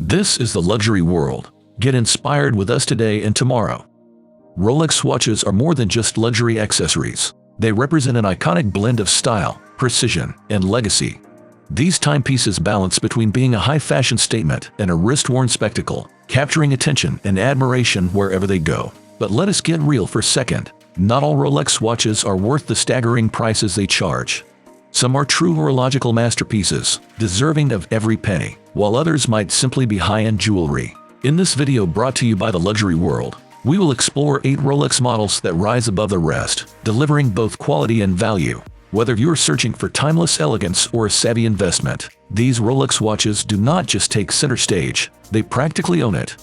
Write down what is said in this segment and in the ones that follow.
This is the luxury world. Get inspired with us today and tomorrow. Rolex watches are more than just luxury accessories. They represent an iconic blend of style, precision, and legacy. These timepieces balance between being a high-fashion statement and a wrist-worn spectacle, capturing attention and admiration wherever they go. But let us get real for a second. Not all Rolex watches are worth the staggering prices they charge. Some are true horological masterpieces, deserving of every penny, while others might simply be high-end jewelry. In this video brought to you by the luxury world, we will explore 8 Rolex models that rise above the rest, delivering both quality and value. Whether you're searching for timeless elegance or a savvy investment, these Rolex watches do not just take center stage, they practically own it.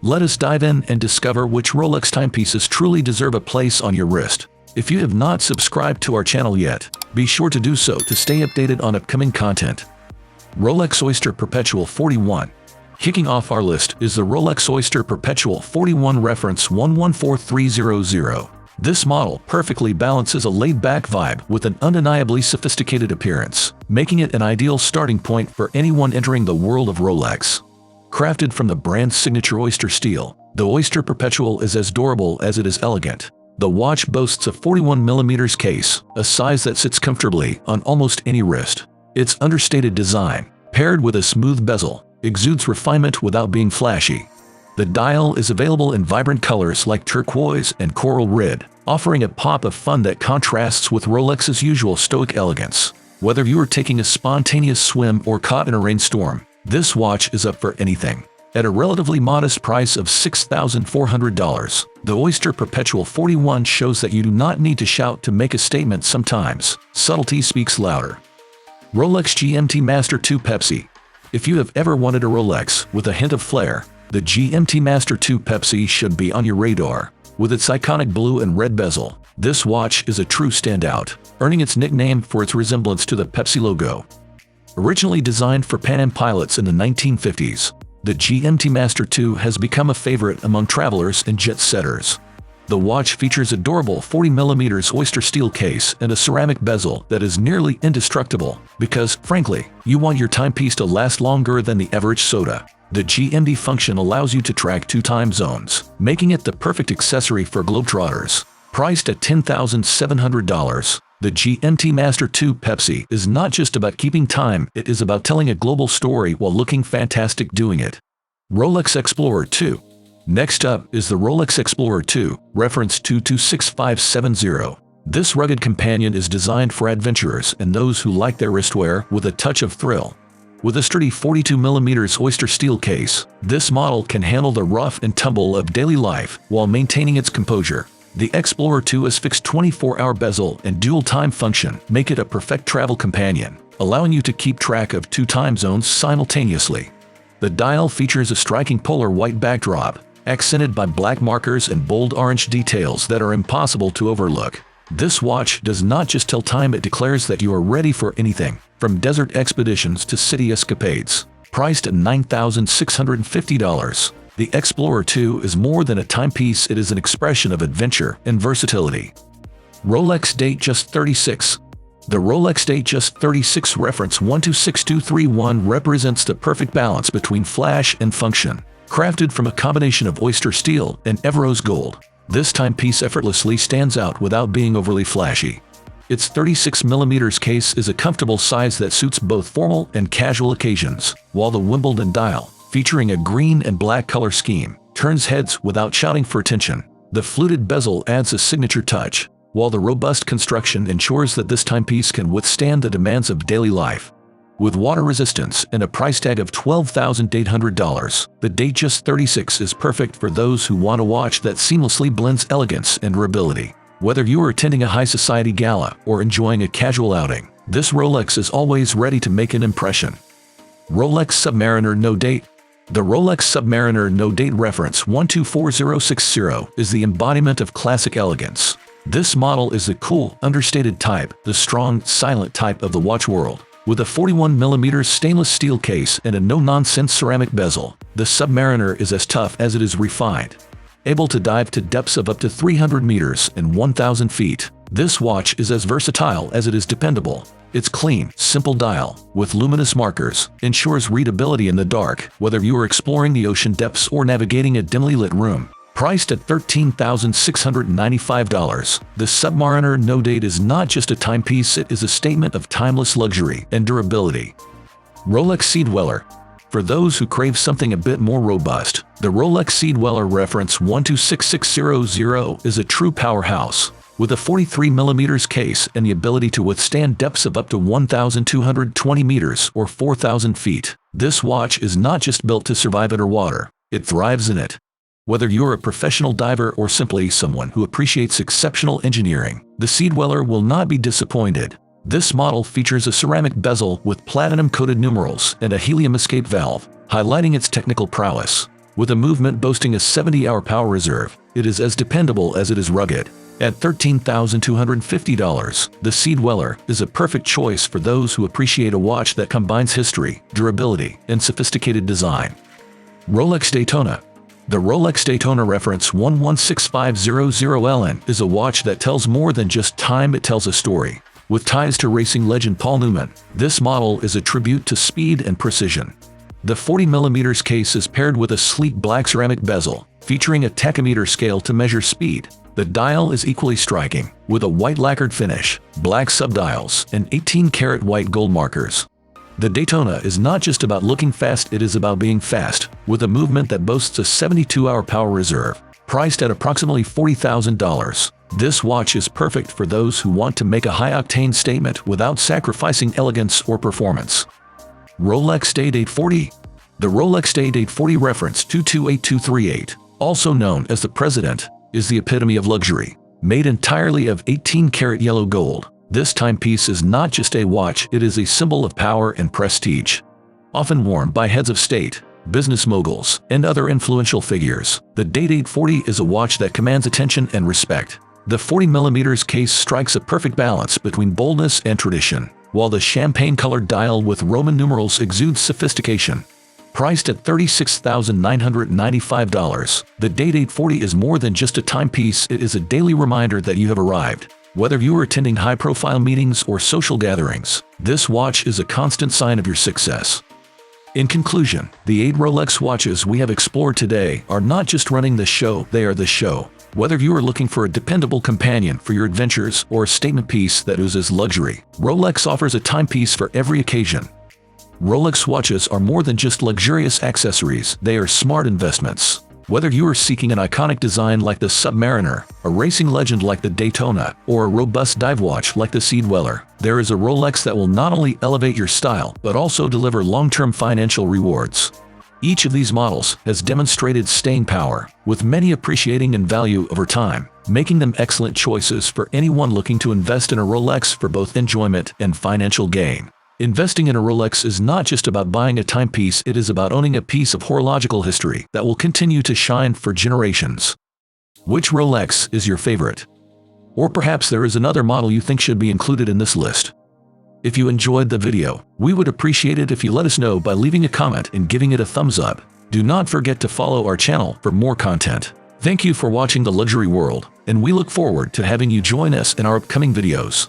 Let us dive in and discover which Rolex timepieces truly deserve a place on your wrist. If you have not subscribed to our channel yet, be sure to do so to stay updated on upcoming content. Rolex Oyster Perpetual 41. Kicking off our list is the Rolex Oyster Perpetual 41 reference 114300. This model perfectly balances a laid-back vibe with an undeniably sophisticated appearance, making it an ideal starting point for anyone entering the world of Rolex. Crafted from the brand's signature Oyster steel, the Oyster Perpetual is as durable as it is elegant. The watch boasts a 41mm case, a size that sits comfortably on almost any wrist. Its understated design, paired with a smooth bezel, exudes refinement without being flashy. The dial is available in vibrant colors like turquoise and coral red, offering a pop of fun that contrasts with Rolex's usual stoic elegance. Whether you are taking a spontaneous swim or caught in a rainstorm, this watch is up for anything. At a relatively modest price of $6,400, the Oyster Perpetual 41 shows that you do not need to shout to make a statement sometimes. Subtlety speaks louder. Rolex GMT-Master II Pepsi. If you have ever wanted a Rolex with a hint of flair, the GMT-Master II Pepsi should be on your radar. With its iconic blue and red bezel, this watch is a true standout, earning its nickname for its resemblance to the Pepsi logo. Originally designed for Pan Am pilots in the 1950s, the GMT-Master II has become a favorite among travelers and jet-setters. The watch features a durable 40mm Oyster steel case and a ceramic bezel that is nearly indestructible because, frankly, you want your timepiece to last longer than the average soda. The GMT function allows you to track 2 time zones, making it the perfect accessory for globetrotters. Priced at $10,700, the GMT-Master II Pepsi is not just about keeping time, it is about telling a global story while looking fantastic doing it. Rolex Explorer II. Next up is the Rolex Explorer II, reference 226570. This rugged companion is designed for adventurers and those who like their wristwear with a touch of thrill. With a sturdy 42mm Oyster steel case, this model can handle the rough and tumble of daily life while maintaining its composure. The Explorer II's fixed 24-hour bezel and dual time function make it a perfect travel companion, allowing you to keep track of 2 time zones simultaneously. The dial features a striking polar white backdrop, accented by black markers and bold orange details that are impossible to overlook. This watch does not just tell time, it declares that you are ready for anything, from desert expeditions to city escapades. Priced at $9,650, the Explorer II is more than a timepiece, it is an expression of adventure and versatility. Rolex Datejust 36. The Rolex Datejust 36 reference 126231 represents the perfect balance between flash and function. Crafted from a combination of Oyster steel and Evrose gold, this timepiece effortlessly stands out without being overly flashy. Its 36mm case is a comfortable size that suits both formal and casual occasions, while the Wimbledon dial, featuring a green and black color scheme, turns heads without shouting for attention. The fluted bezel adds a signature touch, while the robust construction ensures that this timepiece can withstand the demands of daily life. With water resistance and a price tag of $12,800, the Datejust 36 is perfect for those who want a watch that seamlessly blends elegance and durability. Whether you are attending a high society gala or enjoying a casual outing, this Rolex is always ready to make an impression. Rolex Submariner No Date. The Rolex Submariner No Date reference 124060 is the embodiment of classic elegance. This model is the cool, understated type, the strong, silent type of the watch world. With a 41mm stainless steel case and a no-nonsense ceramic bezel, the Submariner is as tough as it is refined. Able to dive to depths of up to 300 meters and 1,000 feet, this watch is as versatile as it is dependable. Its clean, simple dial, with luminous markers, ensures readability in the dark, whether you are exploring the ocean depths or navigating a dimly lit room. Priced at $13,695, the Submariner No Date is not just a timepiece, it is a statement of timeless luxury and durability. Rolex Sea-Dweller. For those who crave something a bit more robust, the Rolex Sea-Dweller reference 126600 is a true powerhouse. With a 43mm case and the ability to withstand depths of up to 1,220 meters or 4,000 feet, this watch is not just built to survive underwater, it thrives in it. Whether you're a professional diver or simply someone who appreciates exceptional engineering, the Sea-Dweller will not be disappointed. This model features a ceramic bezel with platinum-coated numerals and a helium escape valve, highlighting its technical prowess. With a movement boasting a 70-hour power reserve, it is as dependable as it is rugged. At $13,250, the Sea-Dweller is a perfect choice for those who appreciate a watch that combines history, durability, and sophisticated design. Rolex Daytona. The Rolex Daytona reference 116500LN is a watch that tells more than just time, it tells a story. With ties to racing legend Paul Newman, this model is a tribute to speed and precision. The 40mm case is paired with a sleek black ceramic bezel, featuring a tachometer scale to measure speed. The dial is equally striking, with a white lacquered finish, black subdials, and 18-karat white gold markers. The Daytona is not just about looking fast, it is about being fast, with a movement that boasts a 72-hour power reserve. Priced at approximately $40,000, this watch is perfect for those who want to make a high-octane statement without sacrificing elegance or performance. Rolex Day-Date 40. The Rolex Day-Date 40 reference 228238, also known as the President, is the epitome of luxury. Made entirely of 18-karat yellow gold, this timepiece is not just a watch, it is a symbol of power and prestige. Often worn by heads of state, business moguls, and other influential figures, the Day-Date 40 is a watch that commands attention and respect. The 40mm case strikes a perfect balance between boldness and tradition, while the champagne-colored dial with Roman numerals exudes sophistication. Priced at $36,995, the Day-Date 40 is more than just a timepiece, it is a daily reminder that you have arrived. Whether you are attending high-profile meetings or social gatherings, this watch is a constant sign of your success. In conclusion, the 8 Rolex watches we have explored today are not just running the show, they are the show. Whether you are looking for a dependable companion for your adventures or a statement piece that oozes luxury, Rolex offers a timepiece for every occasion. Rolex watches are more than just luxurious accessories, they are smart investments. Whether you are seeking an iconic design like the Submariner, a racing legend like the Daytona, or a robust dive watch like the Sea-Dweller, there is a Rolex that will not only elevate your style but also deliver long-term financial rewards. Each of these models has demonstrated staying power, with many appreciating in value over time, making them excellent choices for anyone looking to invest in a Rolex for both enjoyment and financial gain. Investing in a Rolex is not just about buying a timepiece, it is about owning a piece of horological history that will continue to shine for generations. Which Rolex is your favorite? Or perhaps there is another model you think should be included in this list. If you enjoyed the video, we would appreciate it if you let us know by leaving a comment and giving it a thumbs up. Do not forget to follow our channel for more content. Thank you for watching The Luxury World, and we look forward to having you join us in our upcoming videos.